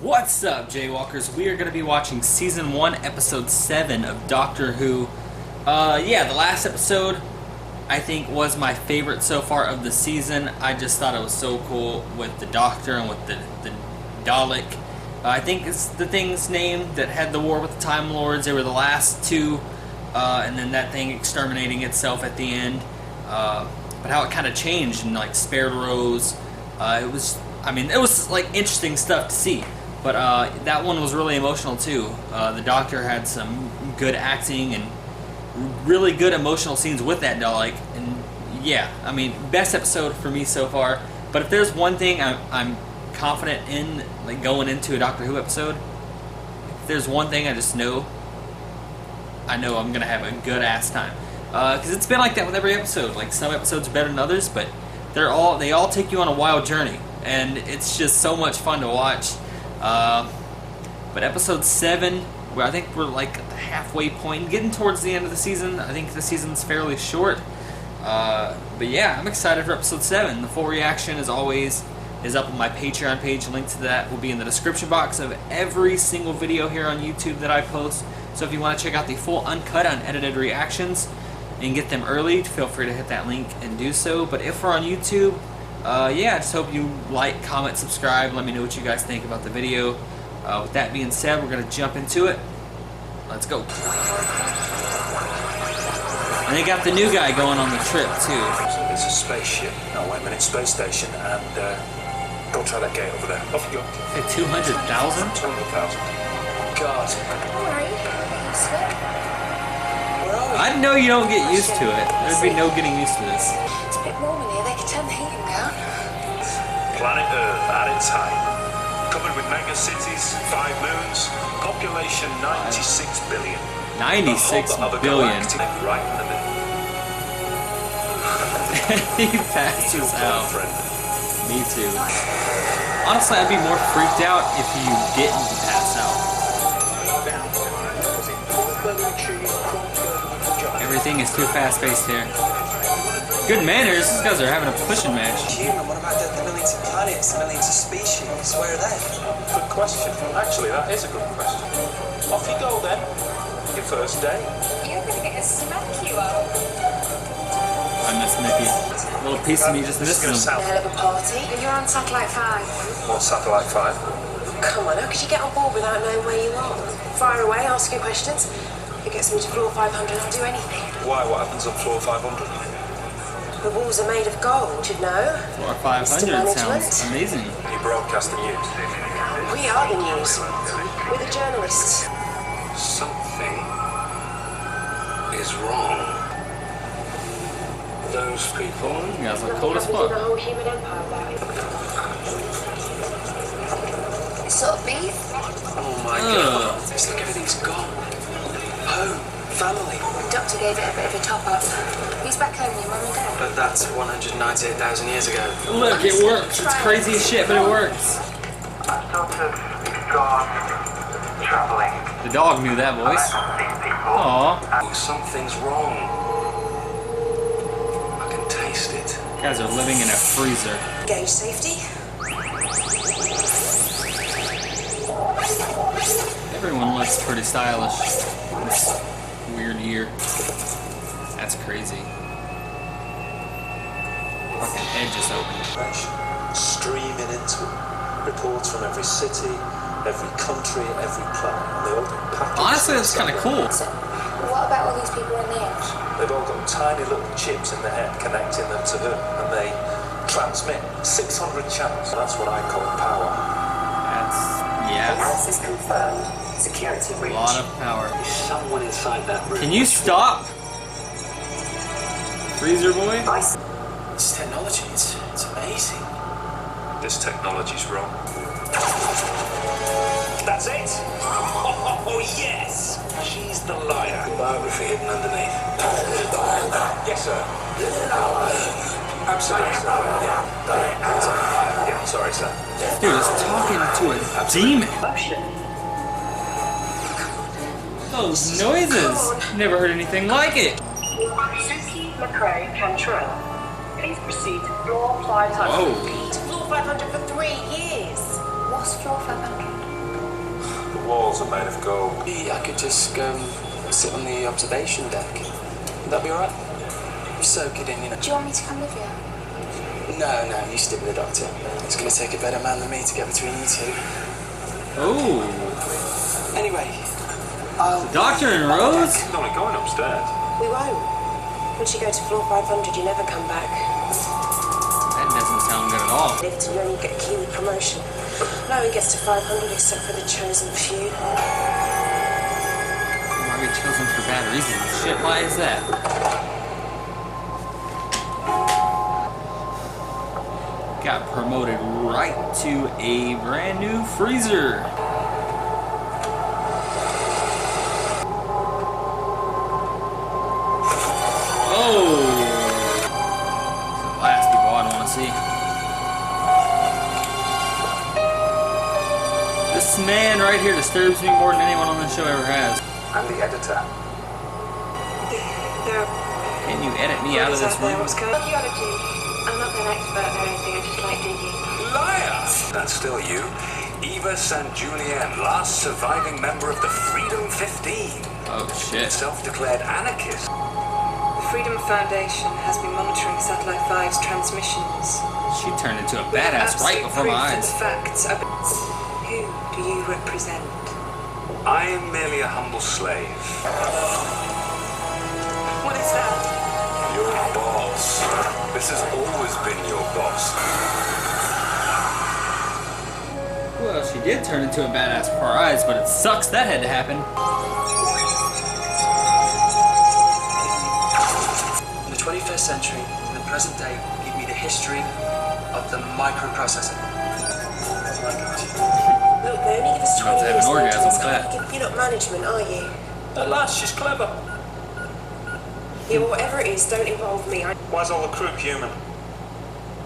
What's up, Jaywalkers? We are going to be watching Season 1, Episode 7 of Doctor Who. The last episode, I think, was my favorite so far of the season. I just thought it was so cool with the Doctor and with the Dalek. I think it's the thing's name that had the war with the Time Lords. They were the last two, and then that thing exterminating itself at the end. But how it kind of changed and, like, spared Rose. It was like interesting stuff to see. But that one was really emotional too. The Doctor had some good acting and really good emotional scenes with that Dalek. And yeah, I mean, best episode for me so far. But if there's one thing I'm confident in, like going into a Doctor Who episode, if there's one thing I know I'm gonna have a good ass time. Because it's been like that with every episode. Like, some episodes are better than others, but they all take you on a wild journey, and it's just so much fun to watch. But episode 7, where I think we're like at the halfway point, getting towards the end of the season. I think the season's fairly short. But yeah, I'm excited for episode 7. The full reaction, as always, is up on my Patreon page. Link to that will be in the description box of every single video here on YouTube that I post. So if you want to check out the full uncut, unedited reactions and get them early, feel free to hit that link and do so. But if we're on YouTube, I just hope you like, comment, subscribe. Let me know what you guys think about the video. With that being said, we're going to jump into it. Let's go. And they got the new guy going on the trip, too. It's a spaceship. No, wait a minute, space station. And go try that gate over there. Off you go. Hey, 200,000? 200,000. God. I know you don't get used to it. There'd be no getting used to this. It's a bit warm in here. They could turn the heating down. Planet Earth at its height. Covered with mega cities, 5 moons, population 96 billion. 96 billion. Right in the middle. He passes out. Me too. Honestly, I'd be more freaked out if you didn't pass out. Everything is too fast-paced here. Good manners. These guys are having a pushing match. Human, what about the millions of planets, millions of species? Where are they? Good question. Actually, that is a good question. Off you go then. Your first day. You're going to get a smack you up. I miss Mickey. A little piece of me just misses him. A hell of a party. And you're on Satellite 5. What's Satellite 5? Come on, how could you get on board without knowing where you are? Fire away, ask you questions. If it gets me to floor 500, I'll do anything. Why? What happens on floor 500? The walls are made of gold, you'd know. Floor 500 sounds amazing. You broadcast the news. We are the news. We're the journalists. Something is wrong. Those people. You guys look cold as Nothing happened in fuck. the whole human empire about it. Sort of beef? Oh my God. It's like everything's gone. Home. Family. The doctor gave it a bit of a top-up. He's back home with your mum and dad. But that's 198,000 years ago. Look, it works. It's crazy as shit, but it works. I've sort of gone travelling. The dog knew that voice. Aww. Something's wrong. I can taste it. You guys are living in a freezer. Gauge safety. Everyone looks pretty stylish this weird year. That's crazy. Fucking head just opened. Streaming into it. Reports from every city, every country, every planet. And they all get packaged. Honestly, that's kind of cool. So, what about all these people on the edge? They've all got tiny little chips in their head connecting them to her. And they transmit 600 channels. That's what I call power. Yeah, Analysis confirmed. Security breach. a lot of power. There's someone inside that room. Can you stop? Freezer boy? It's technology. It's amazing. This technology's wrong. That's it! Oh, yes! She's the liar. Biography hidden underneath. Yes, sir. I'm sorry, sir. Yeah, sorry, sir. Dude, it's talking to a demon. Those noises! Never heard anything like it. Suki McRae Cantrell. Please proceed to floor 500. Whoa. To floor 500 for 3 years. What's floor 500? walls are made of gold. I could just go and sit on the observation deck. Would that be alright? Soak it in, you know. Do you want me to come with you? No, you stick with the doctor. It's going to take a better man than me to get between you two. Oh, Anyway, Doctor and Rose? He's only going upstairs. We won't. Once you go to floor 500, you never come back. That doesn't sound good at all. Lift and you only get a Kiwi promotion. No one gets to 500 except for the chosen few. Why are we chosen for bad reasons? Shit, why is that? Got promoted right to a brand new freezer. Oh! The last people I want to see. This man right here disturbs me more than anyone on this show ever has. I'm the editor. Can you edit me out of this room? Archaeology. I'm not an expert or anything, I just like digging. Liar! That's still you. Eva St. Julien, last surviving member of the Freedom 15. Oh shit. Self-declared anarchist. The Freedom Foundation has been monitoring Satellite 5's transmissions. She turned into a We have badass right absolute before proof my that eyes. the facts are... Who do you represent? I am merely a humble slave. What is that? Your boss. This has always been your boss. Well, she did turn into a badass before our eyes, but it sucks that had to happen. in the 21st century, in the present day, give me the history of the microprocessor. Look, they only give us About 20 to have years an orgasm notice. with that. You're not management, are you? At last, she's clever. Yeah, well, whatever it is, don't involve me. Why's all the crew human?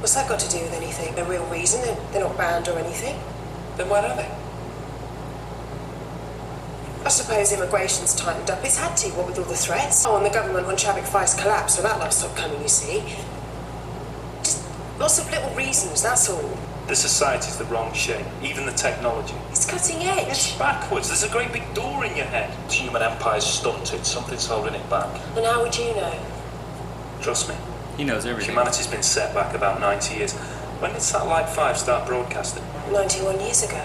What's that got to do with anything? No real reason. They're not banned or anything. Then where are they? I suppose immigration's tightened up. It's had to, what with all the threats. Oh, and the government on Chavik 5's collapse, so that lot stopped coming, you see. Just lots of little reasons, that's all. The society's the wrong shape, even the technology. It's cutting edge. It's backwards, there's a great big door in your head. The human empire's stunted, something's holding it back. And how would you know? Trust me, He knows everything. humanity's been set back about 90 years. When did Satellite 5 start broadcasting? 91 years ago.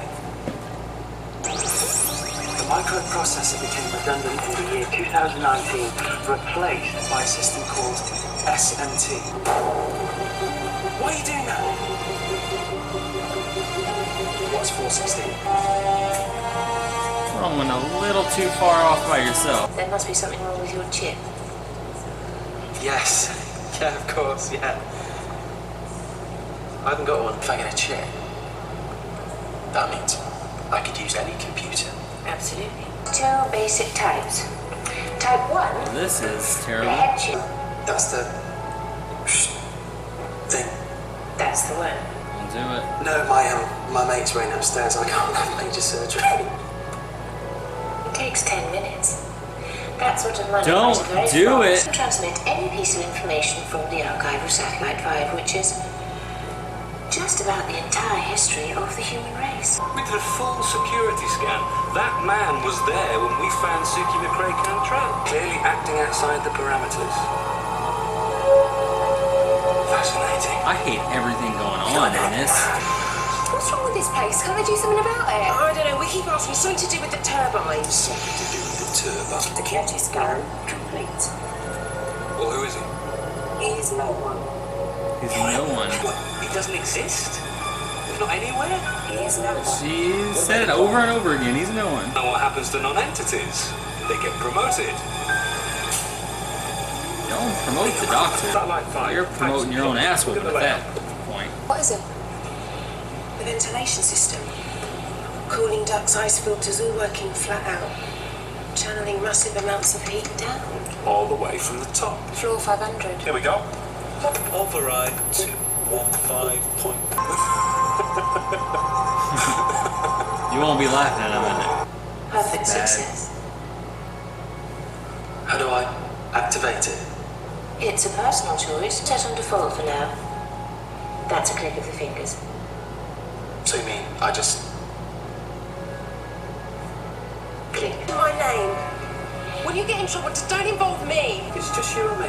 The microprocessor became redundant in the year 2019, replaced by a system called SMT. What are you doing now? What's 416? Well, went a little too far off by yourself. There must be something wrong with your chip. Yes. Yeah, of course, yeah. I haven't got one. If I get a chip, that means I could use any computer. Absolutely. Two basic types. Type 1, This is the terrible. head chip. That's the thing. That's the one. I'll do it. No, my mate's waiting upstairs. I can't have major surgery. It takes 10 minutes. That sort of money Don't is very do fast it. to transmit any piece of information from the archive of Satellite 5, which is just about the entire history of the human race. We did a full security scan. That man was there when we found Suki McRae Cantrell, clearly acting outside the parameters. Fascinating. I hate everything going on in this. What's wrong with this place? Can't they do something about it? I don't know. We keep asking something to do with the turbines. Something to do with the turbine. The Kyoto scan complete. Well, who is he? He's no one. He's no one. What? He doesn't exist? He's not anywhere? He is no one. She said it over and over again. He's no one. And what happens to non-entities? They get promoted. Don't promote the doctor. Satellite 5. You're promoting your own ass whooping at that point. What is it? The ventilation system. Cooling ducts, ice filters, all working flat out. Channeling massive amounts of heat down. All the way from the top. Floor 500. Here we go. Override 215 point. You won't be laughing at him, innit? Perfect Bad. success. How do I activate it? It's a personal choice. Set on default for now. That's a click of the fingers. So you mean I just Suki. My name. When you get in trouble, just don't involve me. It's just you and me.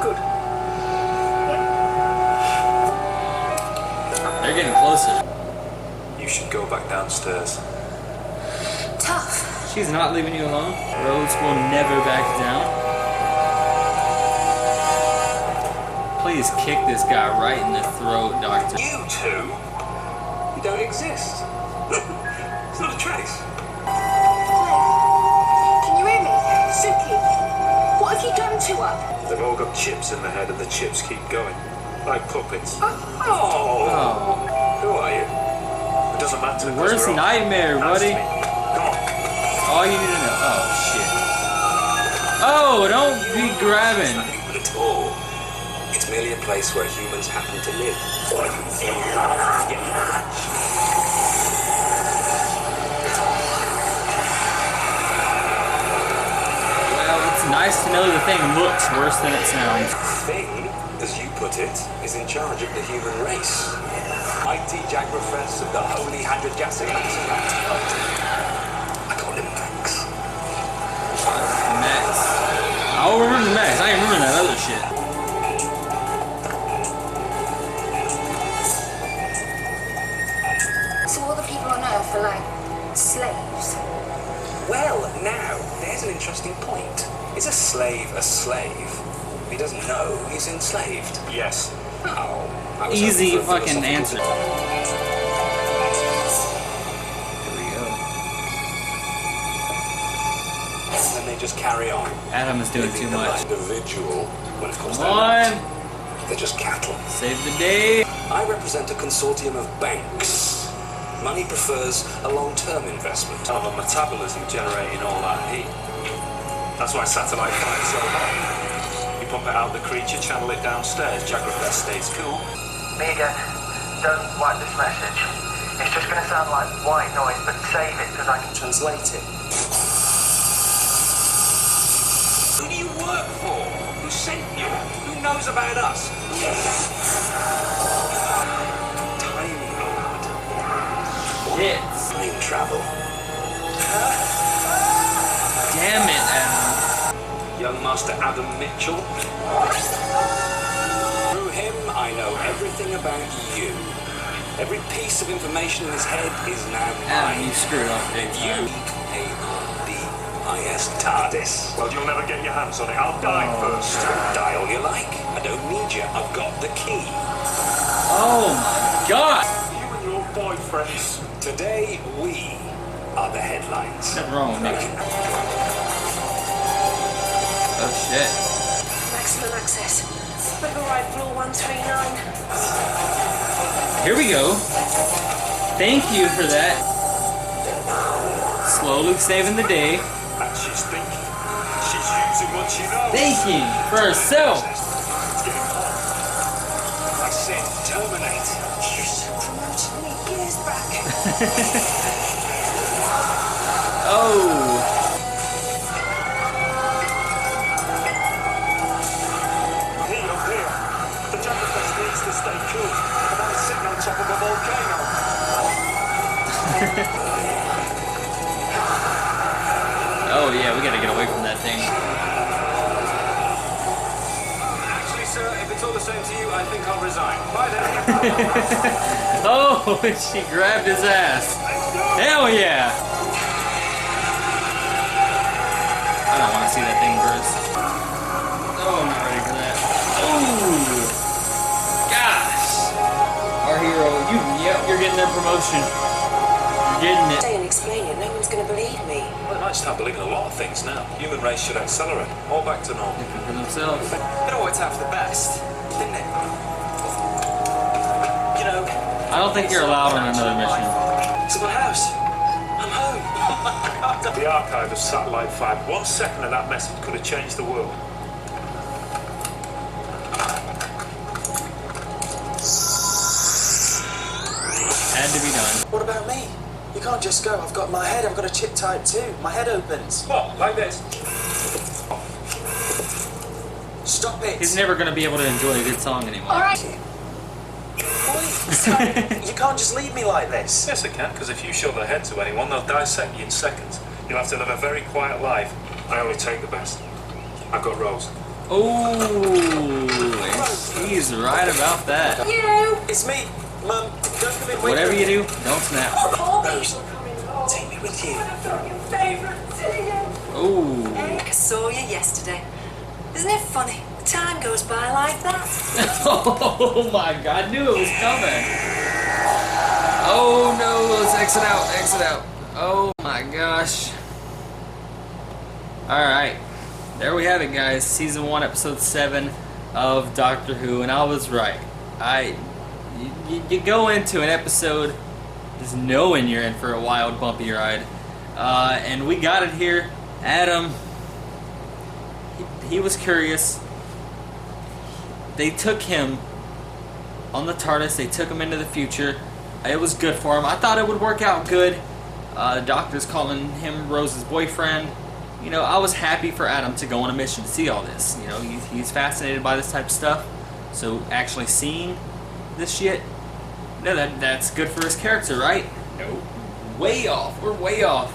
Good. They're getting closer. You should go back downstairs. Tough. She's not leaving you alone. Rhodes will never back down. Please kick this guy right in the throat, Doctor. You two? You don't exist. It's not a trace. Can you hear me? Suki, what have you done to her? They've all got chips in their head and the chips keep going. Like puppets. Oh. Oh. Who are you? It doesn't matter. 'cause Worst we're all- nightmare, Ask buddy. me. Come on. All you need to know. Oh, shit. Oh, don't be grabbing. Nothing at all. It's merely a place where humans happen to live. Well, it's nice to know the thing looks worse than it sounds. Thing, as you put it, is in charge of the human race. Mighty Jagrafess of the Holy Jagrafess. I call him Max. Max. I'll remember Max. I ain't remember that other shit. So all the people on Earth are like slaves. Well, now, there's an interesting point. Is a slave a slave? If he doesn't know, he's enslaved. Yes. Oh, I was Easy hoping for a fucking answer. philosophical- Here we go. And then they just carry on. Adam is doing Living too the much. individual, when of course Come they're not. on. They're just cattle. Save the day. I represent a consortium of banks. Money prefers a long-term investment. Of a metabolism generating all that heat. That's why satellite flies so hot. You pump it out the creature, channel it downstairs, Jagrafess stays cool. Me again. Don't like this message. It's just going to sound like white noise, but save it because I can translate it. Who do you work for? Who sent you? Who knows about us? Time Lord. Shit. Time travel. Damn it, Adam. Young Master Adam Mitchell. Through him, I know everything about you. Every piece of information in his head is now Adam, you mine. screwed up big You, time. A-R-D-I-S, TARDIS. Well, you'll never get your hands on it. I'll die first. Die all you like. I don't need you. I've got the key. Oh my god. You and your boyfriends. Today, we are the headlines. Nothing wrong with me. Oh shit. Maximum access. We've arrived floor 139. Here we go. Thank you for that. Slowly saving the day. And she's thinking. She's using what she knows. Thinking for herself. It's getting hot. I said terminate. You promoted me years back. Oh. Heat up here. The Jagrafess needs to stay cool. And I'm sitting on top of a volcano. Oh yeah, we gotta get away from that thing. Actually, sir, if it's all the same to you, I think I'll resign. Bye then. Oh, she grabbed his ass. Hell yeah. I don't want to see that thing burst. Oh, I'm not ready for that. Oh, gosh. Our hero, you're getting their promotion. You're getting it. Stay and explain it. No one's going to believe me. Well, they might start believing a lot of things now. Human race should accelerate. All back to normal. Looking for themselves. It always have the best, didn't it? You know, I don't think you're allowed on another mission. it's my house. I'm home. The archive of Satellite 5. 1 second of that message could have changed the world. Had to be done. What about me? You can't just go. I've got my head. I've got a chip type too. My head opens. What? Like this? Stop it. He's never gonna be able to enjoy a good song anymore. All right. You can't just leave me like this. Yes, I can, because if you show their head to anyone, they'll dissect you in seconds. You'll have to live a very quiet life. I only take the best. I've got Rose. Oh, and he's right about that. It's me, Mum. Don't come in. Whatever you do, don't snap. Rose, take me with you. Oh. I saw you yesterday. Isn't it funny? The time goes by like that. Oh my God, I knew it was coming. Oh no, let's exit out, exit out. Oh my gosh. Alright, there we have it, guys. Season 1, Episode 7 of Doctor Who, and I was right. You go into an episode just knowing you're in for a wild, bumpy ride. And we got it here. Adam, he was curious. They took him on the TARDIS. They took him into the future. It was good for him. I thought it would work out good. The doctor's calling him Rose's boyfriend. You know, I was happy for Adam to go on a mission to see all this. You know, he's fascinated by this type of stuff. So actually seeing this shit, no, that's good for his character, right? No, way off. We're way off.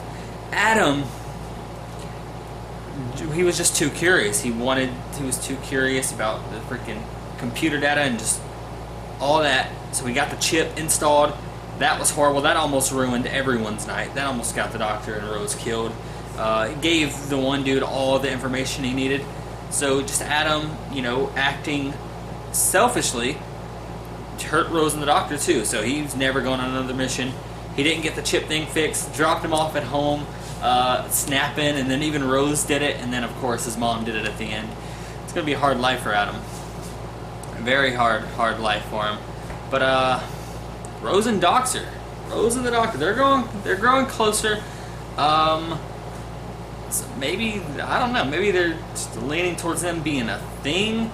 Adam, he was just too curious. He was too curious about the freaking computer data and just all that. So we got the chip installed. That was horrible. That almost ruined everyone's night. That almost got the doctor and Rose killed. It gave the one dude all the information he needed. So just Adam, you know, acting selfishly, hurt Rose and the doctor too. So he's never going on another mission. He didn't get the chip thing fixed. Dropped him off at home, snapping, and then even Rose did it. And then of course his mom did it at the end. It's gonna be a hard life for Adam. A very hard life for him. But Rose and the doctor, they're growing closer. So maybe, I don't know, maybe they're just leaning towards them being a thing.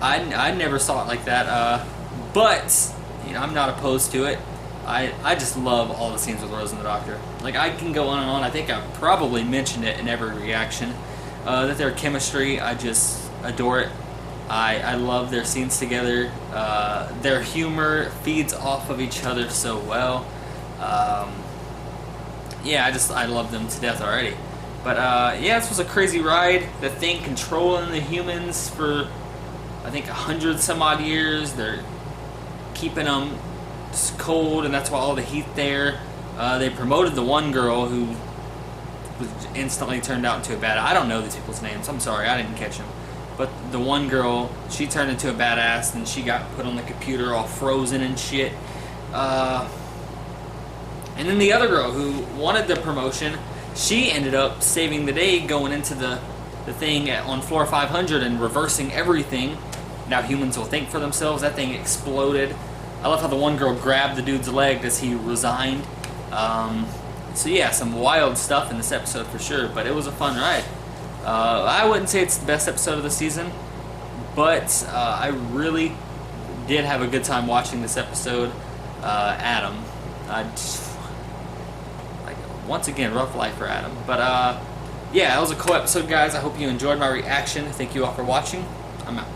I never saw it like that. But you know, I'm not opposed to it. I just love all the scenes with Rose and the Doctor. Like, I can go on and on. I think I've probably mentioned it in every reaction. That their chemistry, I just adore it. I love their scenes together. Their humor feeds off of each other so well. Yeah, I love them to death already. But yeah, this was a crazy ride. The thing controlling the humans for, I think, 100 some odd years. They're keeping them cold, and that's why all the heat there. They promoted the one girl who was instantly turned out into a badass. I don't know these people's names. I'm sorry, I didn't catch them. But the one girl, she turned into a badass, and she got put on the computer all frozen and shit. And then the other girl who wanted the promotion, she ended up saving the day going into the thing on floor 500 and reversing everything. Now humans will think for themselves. That thing exploded. I love how the one girl grabbed the dude's leg as he resigned. So yeah, some wild stuff in this episode for sure, but it was a fun ride. I wouldn't say it's the best episode of the season, but I really did have a good time watching this episode. Adam, once again, rough life for Adam. But yeah, that was a cool episode, guys. I hope you enjoyed my reaction. Thank you all for watching. I'm out.